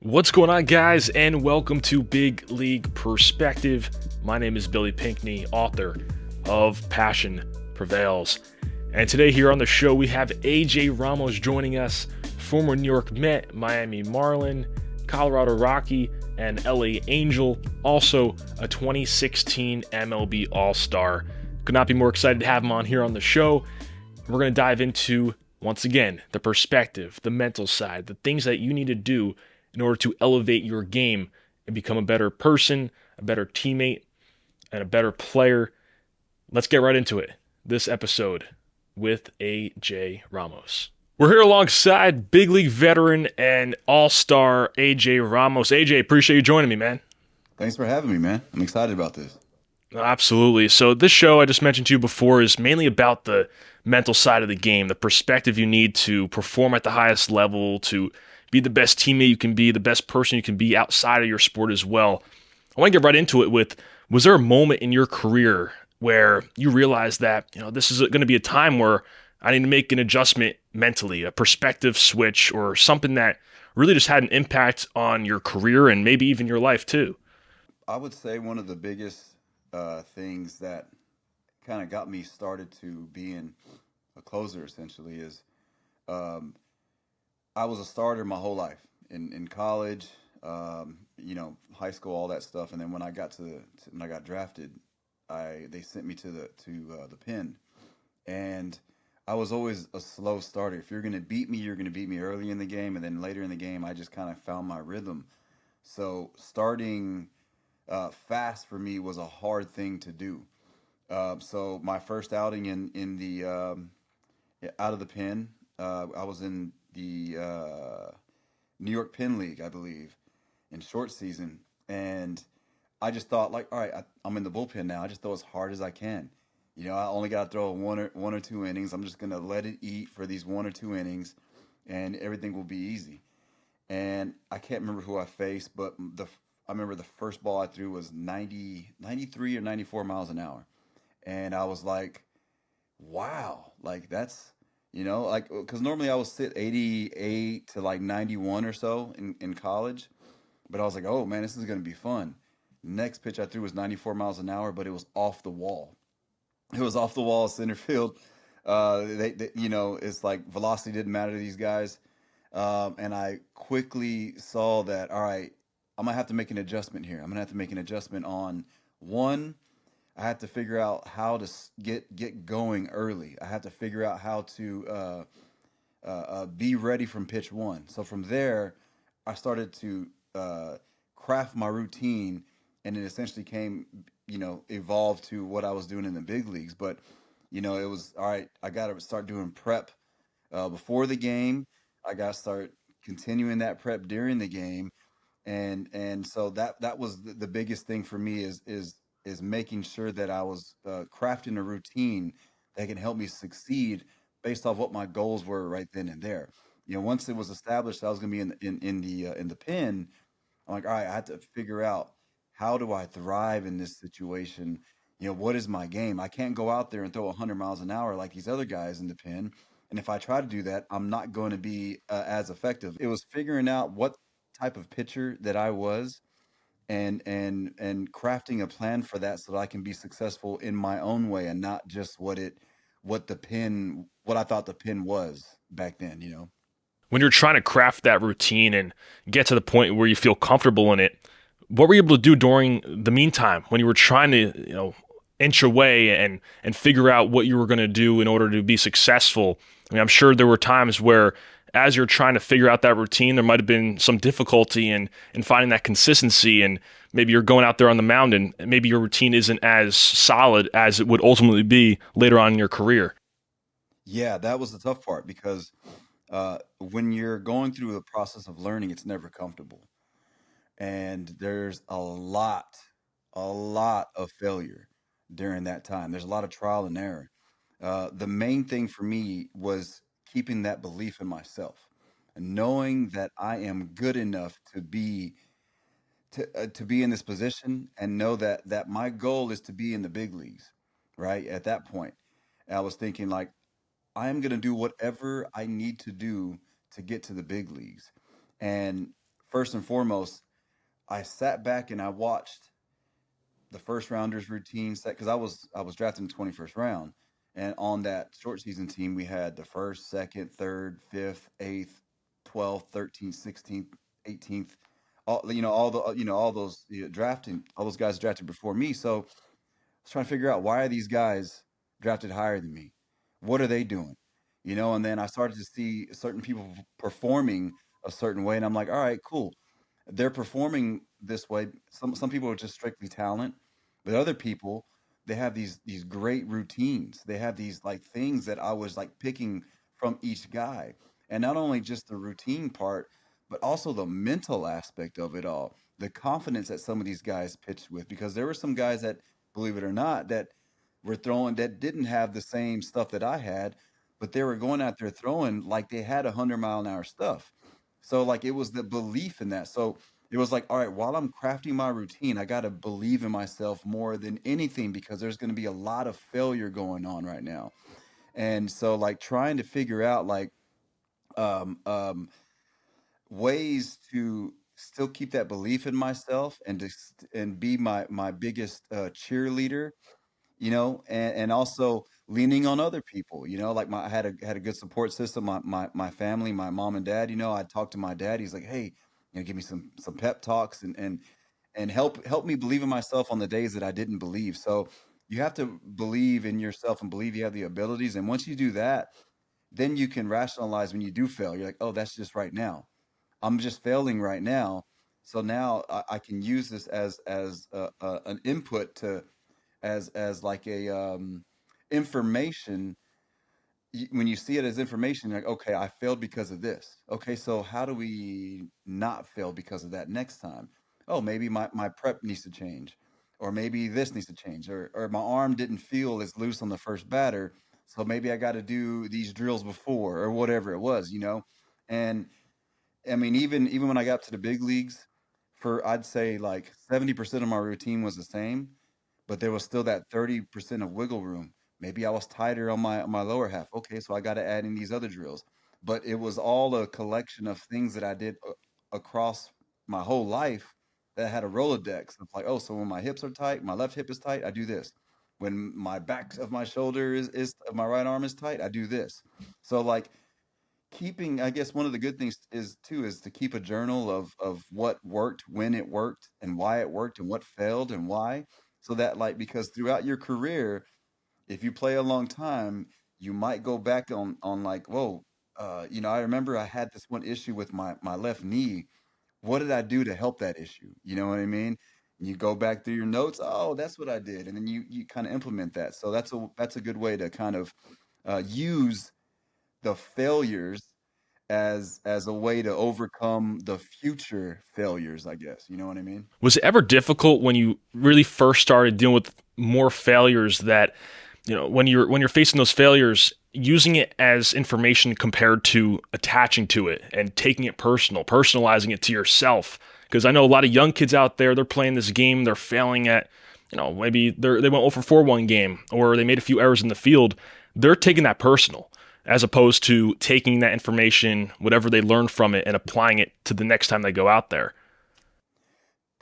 What's going on, guys, and welcome to Big League Perspective. My name is Billy Pinckney, author of Passion Prevails. And today here on the show, we have AJ Ramos joining us, former New York Met, Miami Marlin, Colorado Rocky, and LA Angel, also a 2016 MLB All-Star. Could not be more excited to have him on here on the show. We're going to dive into, once again, the perspective, the mental side, the things that you need to do in order to elevate your game and become a better person, a better teammate, and a better player. Let's get right into it. This episode with AJ Ramos. We're here alongside big league veteran and all-star AJ Ramos. AJ, appreciate you joining me, man. Thanks for having me, man. I'm excited about this. Absolutely. So this show I just mentioned to you before is mainly about the mental side of the game, the perspective you need to perform at the highest level, to be the best teammate you can be, the best person you can be outside of your sport as well. I want to get right into it with, was there a moment in your career where you realized that, this is going to be a time where I need to make an adjustment mentally, a perspective switch, or something that really just had an impact on your career and maybe even your life too? I would say one of the biggest things that kind of got me started to being a closer essentially is um, I was a starter my whole life in college, high school, all that stuff. And then when I got when I got drafted, they sent me to the pen, and I was always a slow starter. If you're going to beat me, you're going to beat me early in the game, and then later in the game, I just kind of found my rhythm. So starting fast for me was a hard thing to do. So my first outing in the out of the pen, I was in the New York Pen League, I believe, in short season, and I just thought like, all right, I'm in the bullpen now. I just throw as hard as I can. I only got to throw one or two innings. I'm just gonna let it eat for these 1 or 2 innings, and everything will be easy. And I can't remember who I faced, but I remember the first ball I threw was 93 or 94 miles an hour, and I was like, wow, like that's like because normally I would sit 88 to like 91 or so in college, but I was like, oh man, this is gonna be fun. Next pitch I threw was 94 miles an hour, but it was off the wall. It was off the wall center field. It's like velocity didn't matter to these guys. And I quickly saw that, all right, I'm gonna have to make an adjustment here. I'm gonna have to make an adjustment on one. I have to figure out how to get going early. I have to figure out how to be ready from pitch one. So from there, I started to craft my routine, and it essentially evolved to what I was doing in the big leagues. But it was all right. I got to start doing prep before the game. I got to start continuing that prep during the game, and so that was the biggest thing for me is making sure that I was crafting a routine that can help me succeed based off what my goals were right then and there. Once it was established I was going to be in the pen, I'm like, all right, I had to figure out how do I thrive in this situation. What is my game? I can't go out there and throw 100 miles an hour like these other guys in the pen. And if I try to do that, I'm not going to be as effective. It was figuring out what type of pitcher that I was, and crafting a plan for that so that I can be successful in my own way and not just what I thought the pin was back then. When you're trying to craft that routine and get to the point where you feel comfortable in it, what were you able to do during the meantime when you were trying to, inch away and figure out what you were going to do in order to be successful? I mean, I'm sure there were times where as you're trying to figure out that routine, there might have been some difficulty in finding that consistency, and maybe you're going out there on the mound and maybe your routine isn't as solid as it would ultimately be later on in your career. Yeah, that was the tough part because when you're going through the process of learning, it's never comfortable. And there's a lot of failure during that time. There's a lot of trial and error. The main thing for me was keeping that belief in myself and knowing that I am good enough to be in this position and know that my goal is to be in the big leagues, right? At that point, I was thinking like I am going to do whatever I need to do to get to the big leagues. And first and foremost, I sat back and I watched the first rounders routine set because I was drafted in the 21st round, and on that short season team we had the first, second, third, fifth, eighth, 12th, 13th, 16th, 18th, all those drafting all those guys drafted before me. So I was trying to figure out why are these guys drafted higher than me? What are they doing? And then I started to see certain people performing a certain way, and I'm like, all right, cool, they're performing this way. Some people are just strictly talent, but other people, they have these great routines. They have these like things that I was like picking from each guy. And not only just the routine part, but also the mental aspect of it all. The confidence that some of these guys pitched with, because there were some guys that, believe it or not, that were throwing that didn't have the same stuff that I had, but they were going out there throwing like they had 100-mile-an-hour stuff. So like it was the belief in that. So it was like, all right, while I'm crafting my routine, I got to believe in myself more than anything because there's going to be a lot of failure going on right now. And so like trying to figure out like um, um, ways to still keep that belief in myself and and be my biggest cheerleader, and also leaning on other people, like I had a good support system, my family, my mom and dad. I talked to my dad. He's like, hey, give me some pep talks and help me believe in myself on the days that I didn't believe. So you have to believe in yourself and believe you have the abilities. And once you do that, then you can rationalize when you do fail. You're like, oh, that's just right now. I'm just failing right now. So now I can use this as an input to as like a information. When you see it as information, you're like, okay, I failed because of this. Okay, so how do we not fail because of that next time? Oh, maybe my prep needs to change, or maybe this needs to change, or my arm didn't feel as loose on the first batter, so maybe I got to do these drills before, or whatever it was. And I mean, even when I got to the big leagues, for I'd say like 70% of my routine was the same, but there was still that 30% of wiggle room. Maybe I was tighter on my lower half. Okay, so I got to add in these other drills. But it was all a collection of things that I did across my whole life that had a Rolodex. It's like, oh, so when my hips are tight, my left hip is tight, I do this. When my back of my shoulder is my right arm is tight, I do this. So like keeping, I guess one of the good things is too is to keep a journal of what worked, when it worked, and why it worked, and what failed and why, so that like because throughout your career, if you play a long time, you might go back on like, whoa, I remember I had this one issue with my left knee. What did I do to help that issue? You know what I mean? And you go back through your notes. Oh, that's what I did, and then you kind of implement that. So that's a good way to kind of use the failures as a way to overcome the future failures, I guess. You know what I mean? Was it ever difficult when you really first started dealing with more failures that, when you're facing those failures, using it as information compared to attaching to it and taking it personalizing it to yourself? Because I know a lot of young kids out there, they're playing this game, they're failing at, maybe they went over 4 one game, or they made a few errors in the field. They're taking that personal, as opposed to taking that information, whatever they learned from it, and applying it to the next time they go out there.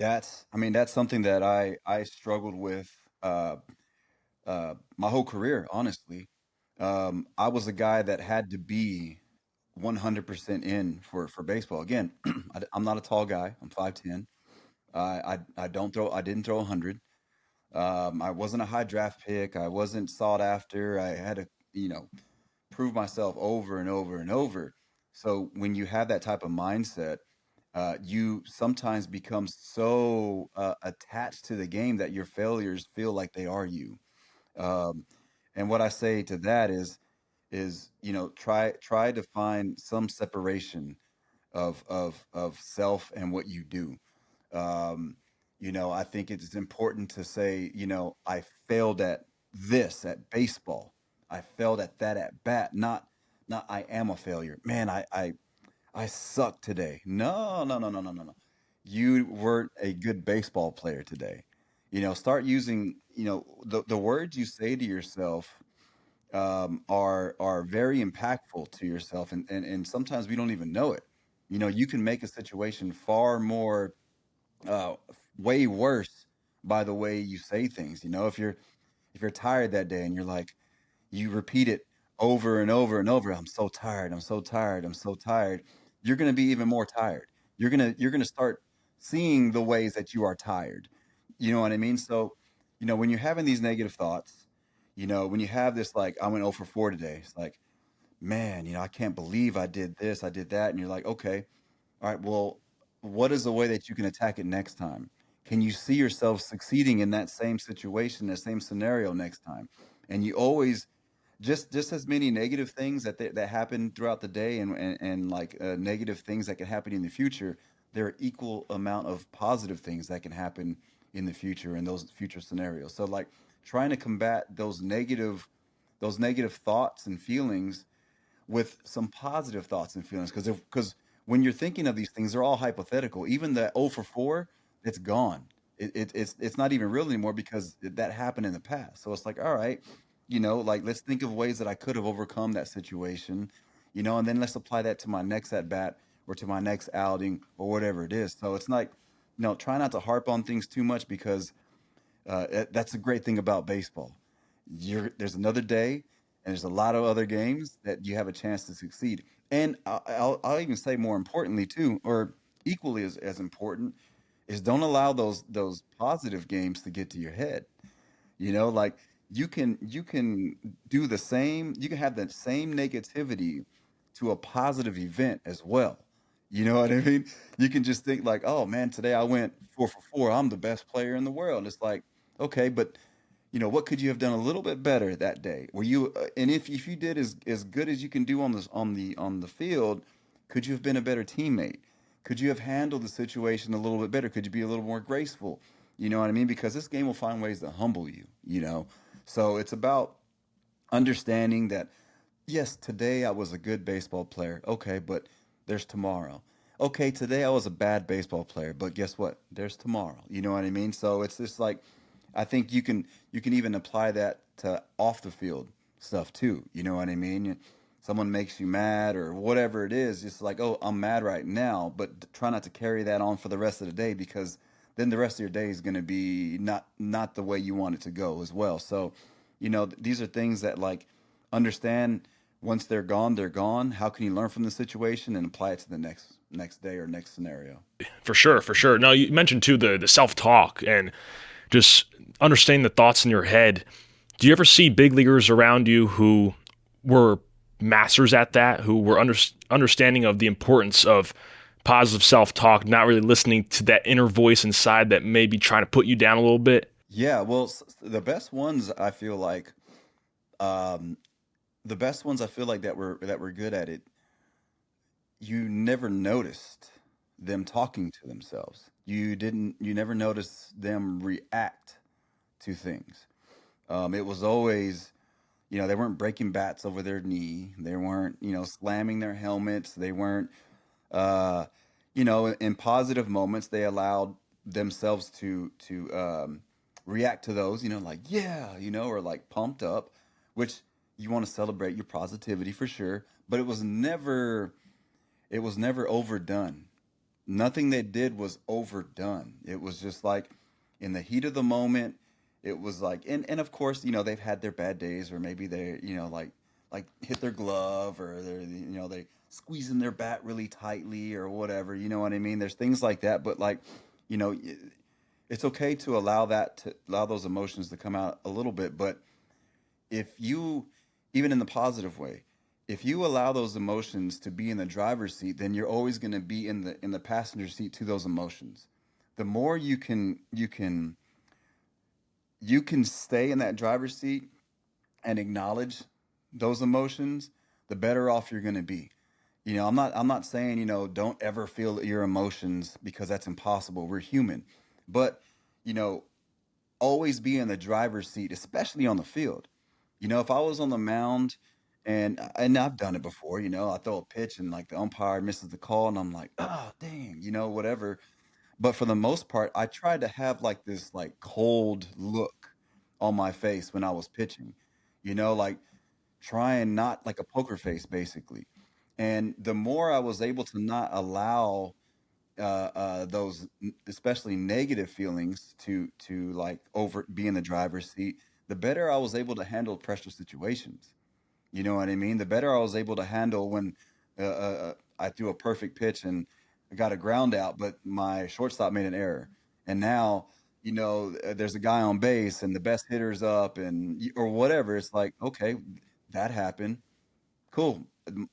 I mean, that's something that I struggled with my whole career, honestly. I was a guy that had to be 100% in for baseball. Again, I'm not a tall guy. I'm 5'10". I didn't throw 100. I wasn't a high draft pick. I wasn't sought after. I had to, you know, prove myself over and over and over. So when you have that type of mindset, you sometimes become so attached to the game that your failures feel like they are you. Um, and what I say to that is try to find some separation of self and what you do. Um, I think it's important to say, I failed at this at baseball. I failed at that at bat. Not I am a failure. Man, I suck today. No, no, no, no, no, no, no. You weren't a good baseball player today. Start using, the words you say to yourself are very impactful to yourself, and sometimes we don't even know it. You can make a situation far more uh, way worse by the way you say things. If you're tired that day and you're like, you repeat it over and over and over, I'm so tired, I'm so tired, I'm so tired. You're going to be even more tired. You're going to start seeing the ways that you are tired. You know what I mean? So, when you're having these negative thoughts, when you have this, like, I went 0 for 4 today. It's like, man, I can't believe I did this, I did that. And you're like, okay, all right, well, what is the way that you can attack it next time? Can you see yourself succeeding in that same situation, that same scenario next time? And you always just as many negative things that happen throughout the day, and like negative things that can happen in the future, there are equal amount of positive things that can happen in the future in those future scenarios. So, like, trying to combat those negative thoughts and feelings with some positive thoughts and feelings, because when you're thinking of these things, they're all hypothetical. Even the 0 for 4, it's gone. It's not even real anymore because that happened in the past. So it's like, all right, like, let's think of ways that I could have overcome that situation, and then let's apply that to my next at bat or to my next outing or whatever it is. So it's like, try not to harp on things too much, because that's a great thing about baseball. There's another day, and there's a lot of other games that you have a chance to succeed. And I'll even say, more importantly too, or equally as important, is don't allow those positive games to get to your head. Like, you can do the same. You can have that same negativity to a positive event as well. You know what I mean? You can just think like, oh man, today I went 4 for 4. I'm the best player in the world. It's like, okay, but what could you have done a little bit better that day? Were you and if you did as good as you can do on the field, could you have been a better teammate? Could you have handled the situation a little bit better? Could you be a little more graceful? You know what I mean? Because this game will find ways to humble you. So it's about understanding that, yes, today I was a good baseball player. Okay, but there's tomorrow. Okay, today I was a bad baseball player, but guess what? There's tomorrow. You know what I mean? So it's just like, I think you can even apply that to off the field stuff too. You know what I mean? Someone makes you mad or whatever it is, just like, oh, I'm mad right now, but try not to carry that on for the rest of the day, because then the rest of your day is going to be not the way you want it to go as well. So, these are things that, like, understand, once they're gone, they're gone. How can you learn from the situation and apply it to the next day or next scenario? For sure, for sure. Now you mentioned too the self talk and just understanding the thoughts in your head. Do you ever see big leaguers around you who were masters at that, who were understanding of the importance of positive self talk, not really listening to that inner voice inside that may be trying to put you down a little bit? Yeah, well, the best ones, I feel like, um, that were good at it, you never noticed them talking to themselves. You never noticed them react to things. It was always, they weren't breaking bats over their knee. They weren't, slamming their helmets. They weren't, uh, in positive moments, they allowed themselves to react to those, like, yeah, or like pumped up, which you want to celebrate your positivity for sure. But it was never overdone. Nothing they did was overdone. It was just like, in the heat of the moment, it was like, and of course, they've had their bad days, or maybe they, like hit their glove, or they squeezing their bat really tightly or whatever. You know what I mean? There's things like that, but, like, you know, it's okay to allow those emotions to come out a little bit, but if you, even in the positive way, if you allow those emotions to be in the driver's seat, then you're always going to be in the passenger seat to those emotions. The more you can stay in that driver's seat and acknowledge those emotions, the better off you're going to be. I'm not saying, don't ever feel your emotions, because that's impossible. We're human. But, you know, always be in the driver's seat, especially on the field. If I was on the mound, and I've done it before, I throw a pitch and, like, the umpire misses the call, and I'm like, oh dang, whatever. But for the most part, I tried to have, like, this, like, cold look on my face when I was pitching. Like, trying not, like, a poker face, basically. And the more I was able to not allow those especially negative feelings to like over be in the driver's seat, the better I was able to handle pressure situations. You know what I mean? The better I was able to handle when I threw a perfect pitch and I got a ground out, but my shortstop made an error. And now, there's a guy on base and the best hitter's up or whatever. It's like, okay, that happened. Cool.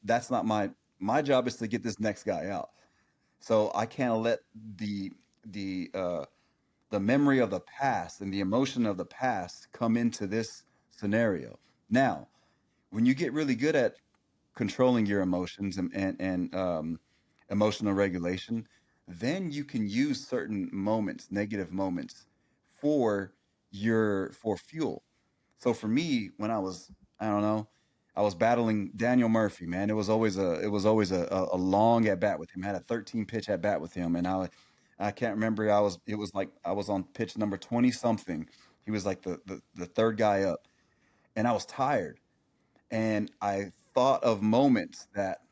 That's not my job is to get this next guy out. So I can't let the the uh, the memory of the past and the emotion of the past come into this scenario. Now, when you get really good at controlling your emotions and emotional regulation, then you can use certain moments, negative moments, for for fuel. So for me, when I don't know, I was battling Daniel Murphy, man. It was always a long at bat with him. I had a 13 pitch at bat with him, and I can't remember. It was like I was on pitch number 20 something. He was like the third guy up, and I was tired, and I thought of moments that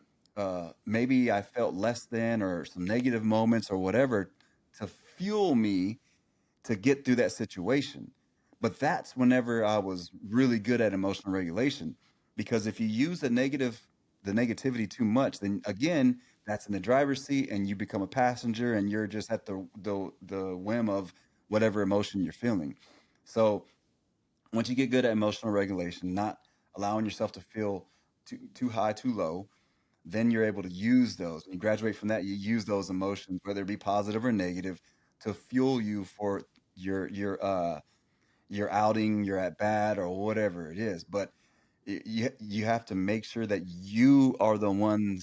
maybe I felt less than, or some negative moments, or whatever, to fuel me to get through that situation. But that's whenever I was really good at emotional regulation. Because if you use the negativity too much, then again, that's in the driver's seat and you become a passenger and you're just at the whim of whatever emotion you're feeling. So once you get good at emotional regulation, not allowing yourself to feel too high, too low, then you're able to use those. When you graduate from that, you use those emotions, whether it be positive or negative, to fuel you for your your uh your outing, your at bat, or whatever it is. But you have to make sure that you are the one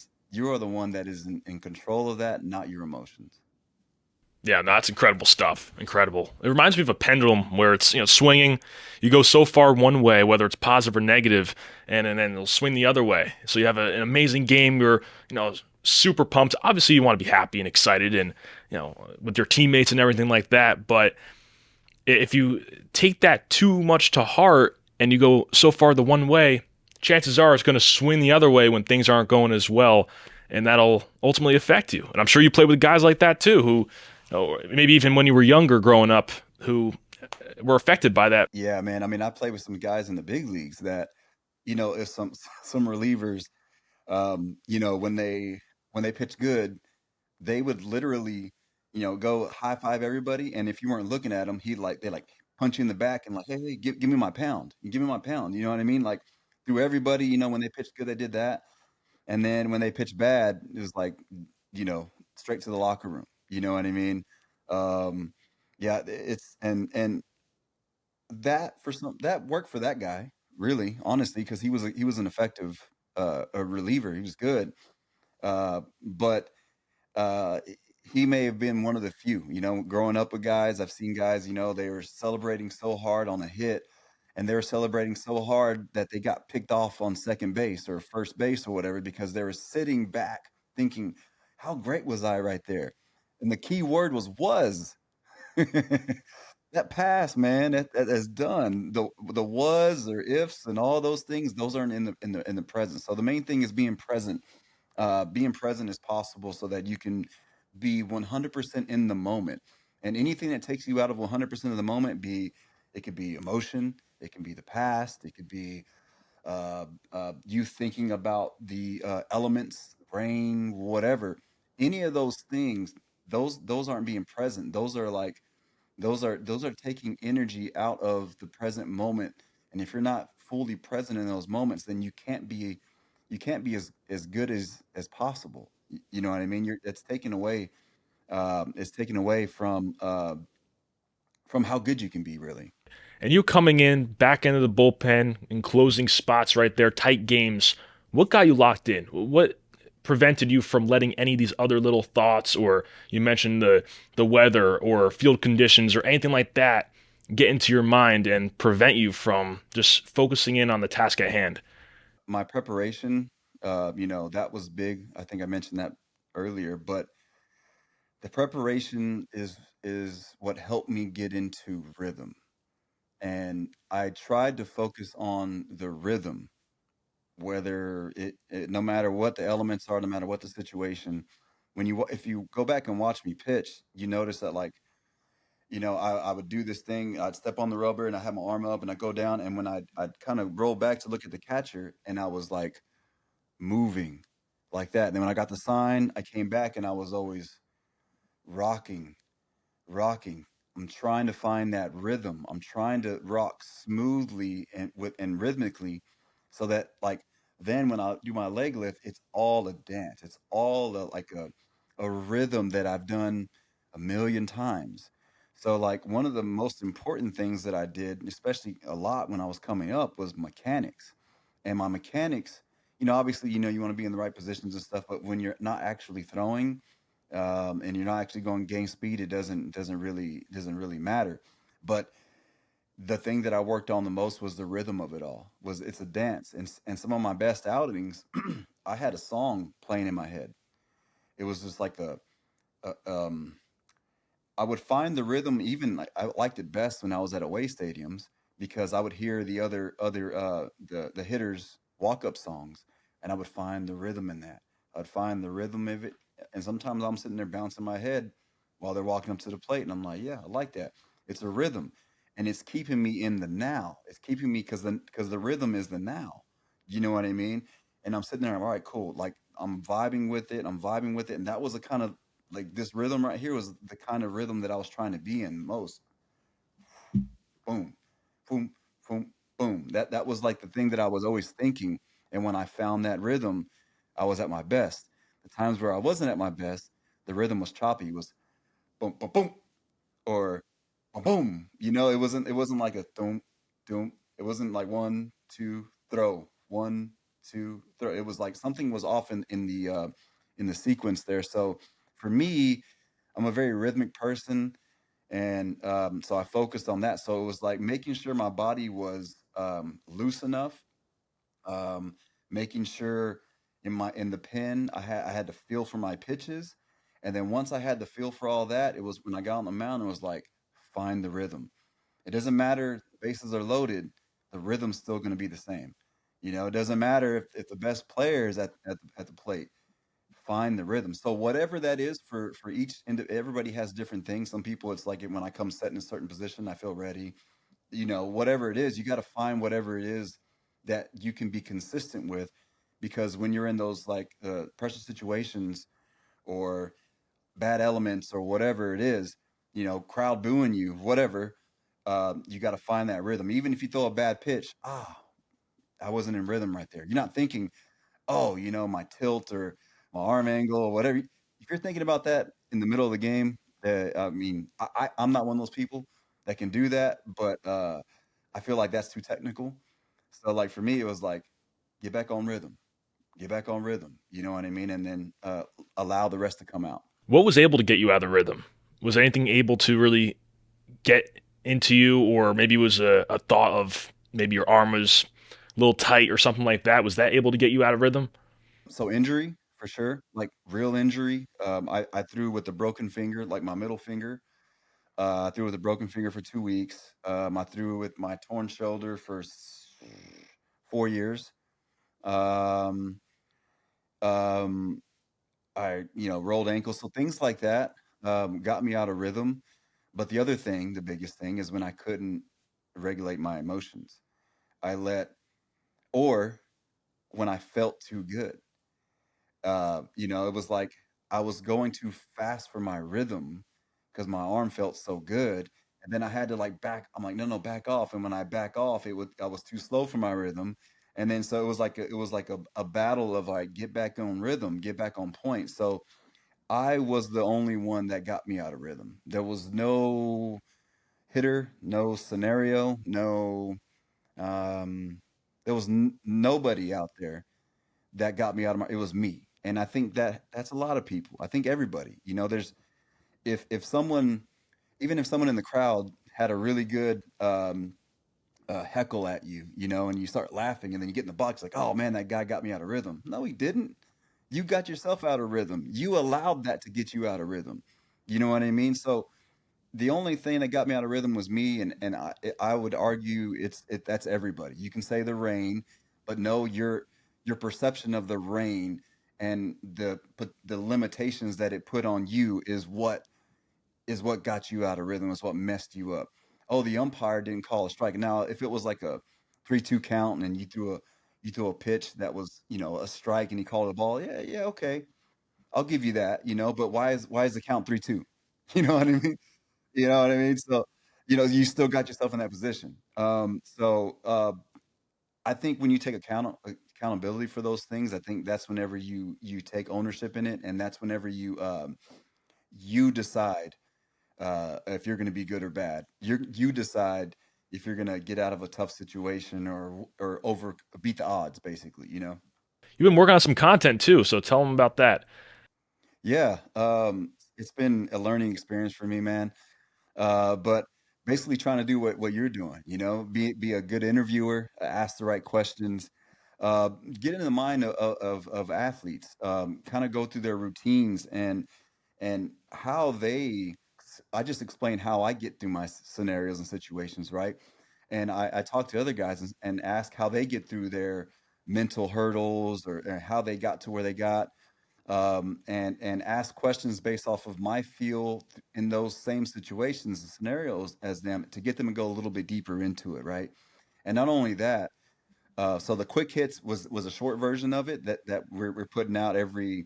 that is in control of that, not your emotions. Yeah, no, that's incredible stuff. Incredible. It reminds me of a pendulum where it's swinging. You go so far one way, whether it's positive or negative, and then it'll swing the other way. So you have an amazing game. You're super pumped. Obviously, you want to be happy and excited, and with your teammates and everything like that. But if you take that too much to heart and you go so far the one way, chances are it's going to swing the other way when things aren't going as well, and that'll ultimately affect you. And I'm sure you play with guys like that too, who maybe even when you were younger growing up, who were affected by that. Yeah, man. I mean, I play with some guys in the big leagues that, if some relievers, when they pitch good, they would literally, go high five everybody, and if you weren't looking at them, they like punch you in the back and like, hey, give me my pound, give me my pound. You know what I mean? Like through everybody, when they pitched good, they did that, and then when they pitched bad, it was like, straight to the locker room. You know what I mean? Um, yeah, it's and that worked for that guy, really, honestly, because he was an effective a reliever. He was good, but uh, he may have been one of the few. Growing up with guys, I've seen guys. They were celebrating so hard on a hit, and they were celebrating so hard that they got picked off on second base or first base or whatever because they were sitting back thinking, "How great was I right there?" And the key word was. That pass, man, that is done. The was or ifs and all those things, those aren't in the present. So the main thing is being present. Being present as possible so that you can be 100% in the moment. And anything that takes you out of 100% of the moment, it could be emotion, it can be the past, it could be you thinking about the elements, brain, whatever. Any of those things, those aren't being present. Those are taking energy out of the present moment. And if you're not fully present in those moments, then you can't be as good as possible. You know what I mean? It's taken away from how good you can be, really. And you coming in back into the bullpen in closing spots right there, tight games. What got you locked in? What prevented you from letting any of these other little thoughts, or you mentioned the weather or field conditions or anything like that, get into your mind and prevent you from just focusing in on the task at hand? My preparation, that was big. I think I mentioned that earlier, but the preparation is what helped me get into rhythm. And I tried to focus on the rhythm whether no matter what the elements are, no matter what the situation, if you go back and watch me pitch, you notice that like, I would do this thing, I'd step on the rubber and I have my arm up and I go down, and when I'd kind of roll back to look at the catcher, and I was like moving like that. And then when I got the sign, I came back and I was always rocking, rocking. I'm trying to find that rhythm. I'm trying to rock smoothly and rhythmically, so that like then when I do my leg lift, it's all a dance. It's all like a rhythm that I've done a million times. So like one of the most important things that I did, especially a lot when I was coming up, was mechanics. And my mechanics, obviously, you want to be in the right positions and stuff, but when you're not actually throwing, and you're not actually going gain speed, it doesn't really matter. But the thing that I worked on the most was the rhythm of it all. It's a dance, and some of my best outings, I had a song playing in my head. It was just like a I would find the rhythm. Even like I liked it best when I was at away stadiums, because I would hear the hitters walk up songs, and I would find the rhythm in that. I'd find the rhythm of it, and sometimes I'm sitting there bouncing my head while they're walking up to the plate, and I'm like, yeah, I like that. It's a rhythm, and it's keeping me in the now. It's keeping me because the rhythm is the now. You know what I mean? And I'm sitting there, all right, cool. Like I'm vibing with it. I'm vibing with it, and that was a kind of like this rhythm right here was the kind of rhythm that I was trying to be in most. Boom, boom, boom, boom. That was like the thing that I was always thinking. And when I found that rhythm, I was at my best. The times where I wasn't at my best, the rhythm was choppy. It was boom, boom, boom, or boom, boom. It wasn't like a doom, doom. It wasn't like one, two, throw, one, two, throw. It was like something was off in the sequence there. So for me, I'm a very rhythmic person, and so I focused on that. So it was like making sure my body was loose enough, um, making sure in the pen I had to feel for my pitches, and then once I had the feel for all that, it was when I got on the mound. It was like find the rhythm. It doesn't matter if the bases are loaded, the rhythm's still going to be the same. It doesn't matter if the best player is at the plate. Find the rhythm. So whatever that is for everybody has different things. Some people it's like when I come set in a certain position, I feel ready. Whatever it is, you got to find whatever it is that you can be consistent with, because when you're in those like pressure situations or bad elements or whatever it is, crowd booing you, whatever, you got to find that rhythm. Even if you throw a bad pitch, I wasn't in rhythm right there. You're not thinking, oh, my tilt or my arm angle or whatever. If you're thinking about that in the middle of the game, I mean, I'm not one of those people that can do that, but I feel like that's too technical. So, like for me, it was like, get back on rhythm, get back on rhythm. You know what I mean? And then allow the rest to come out. What was able to get you out of the rhythm? Was anything able to really get into you, or maybe it was a thought of maybe your arm was a little tight or something like that? Was that able to get you out of rhythm? So injury for sure, like real injury. I threw with a broken finger, like my middle finger. I threw with a broken finger for 2 weeks. I threw with my torn shoulder for 4 years. Um, um, I rolled ankles, so things like that got me out of rhythm. But the other thing, the biggest thing, is when I couldn't regulate my emotions. I let, or when I felt too good. It was like I was going too fast for my rhythm because my arm felt so good. And then I had to like back. I'm like, no, no, back off. And when I back off, I was too slow for my rhythm. And then so it was like a battle of like get back on rhythm, get back on point. So I was the only one that got me out of rhythm. There was no hitter, no scenario, no um there was nobody out there that got me out of it was me. And I think that's a lot of people. I think everybody. There's if someone even if someone in the crowd had a really good heckle at you, and you start laughing, and then you get in the box like, oh man, that guy got me out of rhythm. No, he didn't. You got yourself out of rhythm. You allowed that to get you out of rhythm. You know what I mean? So the only thing that got me out of rhythm was me, and I would argue that's everybody. You can say the rain, but no, your perception of the rain and the limitations that it put on you is what got you out of rhythm, is what messed you up. Oh, the umpire didn't call a strike. Now, if it was like a 3-2 count and you threw a pitch that was, a strike and he called a ball, yeah, yeah, okay. I'll give you that, but why is the count 3-2? You know what I mean? You know what I mean? So, you still got yourself in that position. I think when you take accountability for those things, I think that's whenever you take ownership in it, and that's whenever you decide if you're going to be good or bad. You decide if you're going to get out of a tough situation or over beat the odds, basically. You've been working on some content too, so tell them about that. Yeah, it's been a learning experience for me, man. But basically trying to do what you're doing, be a good interviewer, ask the right questions, get into the mind of athletes, kind of go through their routines and how I just explain how I get through my scenarios and situations, right? And I talk to other guys and ask how they get through their mental hurdles or how they got to where they got, and ask questions based off of my feel in those same situations and scenarios as them to get them to go a little bit deeper into it, right? And not only that, so the quick hits was a short version of it that we're putting out every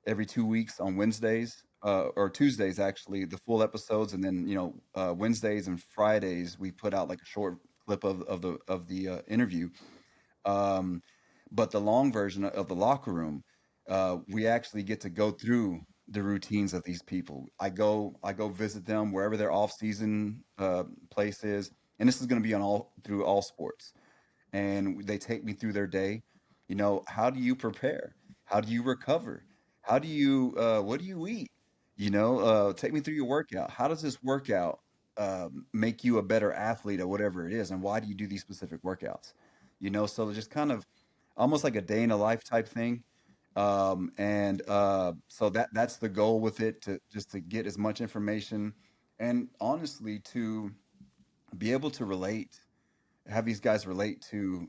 2 weeks on Wednesdays, or Tuesdays actually, the full episodes, and then Wednesdays and Fridays we put out like a short clip of the interview. Um, but the long version of the locker room, we actually get to go through the routines of these people. I go visit them wherever their off season place is, and this is going to be on all through all sports. And they take me through their day. How do you prepare? How do you recover? How do you what do you eat? Take me through your workout. How does this workout make you a better athlete or whatever it is, and why do you do these specific workouts? So just kind of almost like a day in a life type thing. And so that's the goal with it, to just to get as much information and honestly to be able to relate, have these guys relate to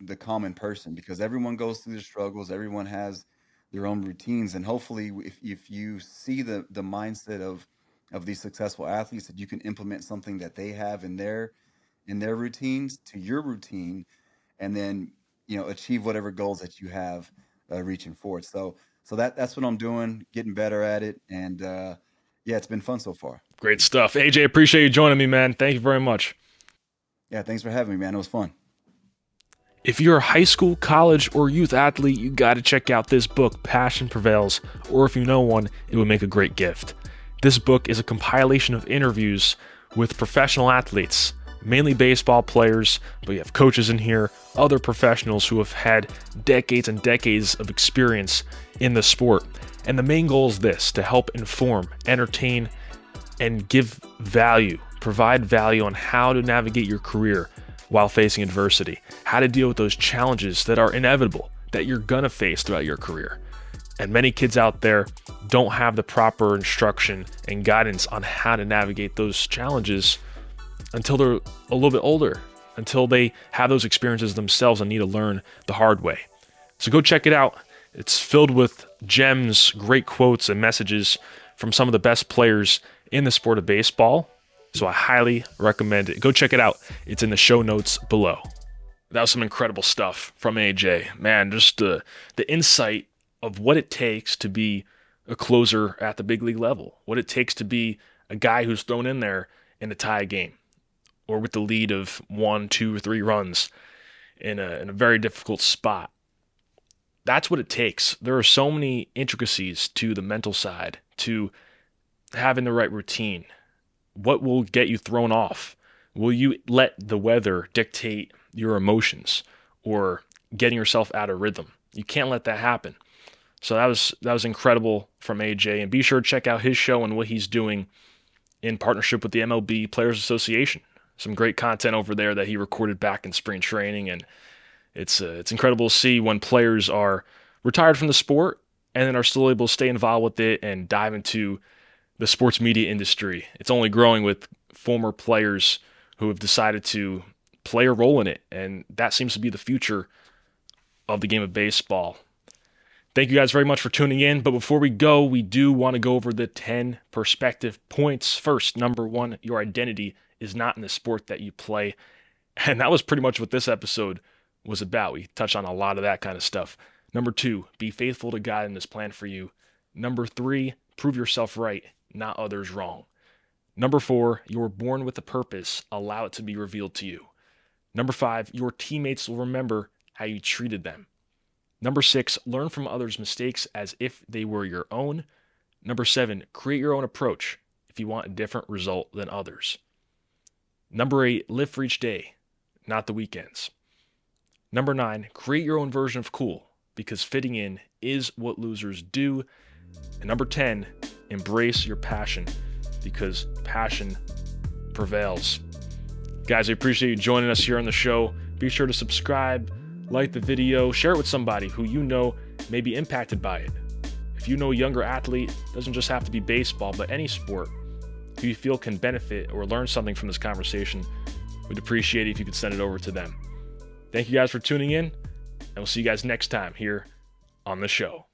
the common person, because everyone goes through the struggles, everyone has their own routines, and hopefully if you see the mindset of these successful athletes, that you can implement something that they have in their routines to your routine, and then achieve whatever goals that you have reaching forward. So that's what I'm doing, getting better at it, and yeah, it's been fun so far. Great stuff. AJ, appreciate you joining me, man. Thank you very much. Yeah, thanks for having me, man. It was fun. If you're a high school, college, or youth athlete, you got to check out this book, Passion Prevails, or if you know one, it would make a great gift. This book is a compilation of interviews with professional athletes, mainly baseball players, but you have coaches in here, other professionals who have had decades and decades of experience in the sport. And the main goal is this: to help inform, entertain, and give value, provide value on how to navigate your career while facing adversity, how to deal with those challenges that are inevitable, that you're gonna face throughout your career. And many kids out there don't have the proper instruction and guidance on how to navigate those challenges until they're a little bit older, until they have those experiences themselves and need to learn the hard way. So go check it out. It's filled with gems, great quotes, and messages from some of the best players in the sport of baseball. So I highly recommend it. Go check it out. It's in the show notes below. That was some incredible stuff from AJ. Man, just the insight of what it takes to be a closer at the big league level, what it takes to be a guy who's thrown in there in to tie a game, or with the lead of 1, 2, or 3 runs in a very difficult spot. That's what it takes. There are so many intricacies to the mental side, to having the right routine. What will get you thrown off? Will you let the weather dictate your emotions or getting yourself out of rhythm? You can't let that happen. So that was incredible from AJ, and be sure to check out his show and what he's doing in partnership with the MLB Players Association. Some great content over there that he recorded back in spring training, and it's incredible to see when players are retired from the sport and then are still able to stay involved with it and dive into the sports media industry. It's only growing with former players who have decided to play a role in it, and that seems to be the future of the game of baseball. Thank you guys very much for tuning in. But before we go, we do want to go over the 10 perspective points. First, number 1, your identity is not in the sport that you play. And that was pretty much what this episode was about. We touched on a lot of that kind of stuff. Number 2, be faithful to God and His plan for you. Number 3, prove yourself right, not others wrong. Number 4, you were born with a purpose. Allow it to be revealed to you. Number 5, your teammates will remember how you treated them. Number 6, learn from others' mistakes as if they were your own. Number 7, create your own approach if you want a different result than others. Number 8, live for each day, not the weekends. Number 9, create your own version of cool, because fitting in is what losers do. And number 10, embrace your passion, because passion prevails. Guys, I appreciate you joining us here on the show. Be sure to subscribe, like the video, share it with somebody who you know may be impacted by it. If you know a younger athlete, it doesn't just have to be baseball, but any sport, who you feel can benefit or learn something from this conversation, we'd appreciate it if you could send it over to them. Thank you guys for tuning in, and we'll see you guys next time here on the show.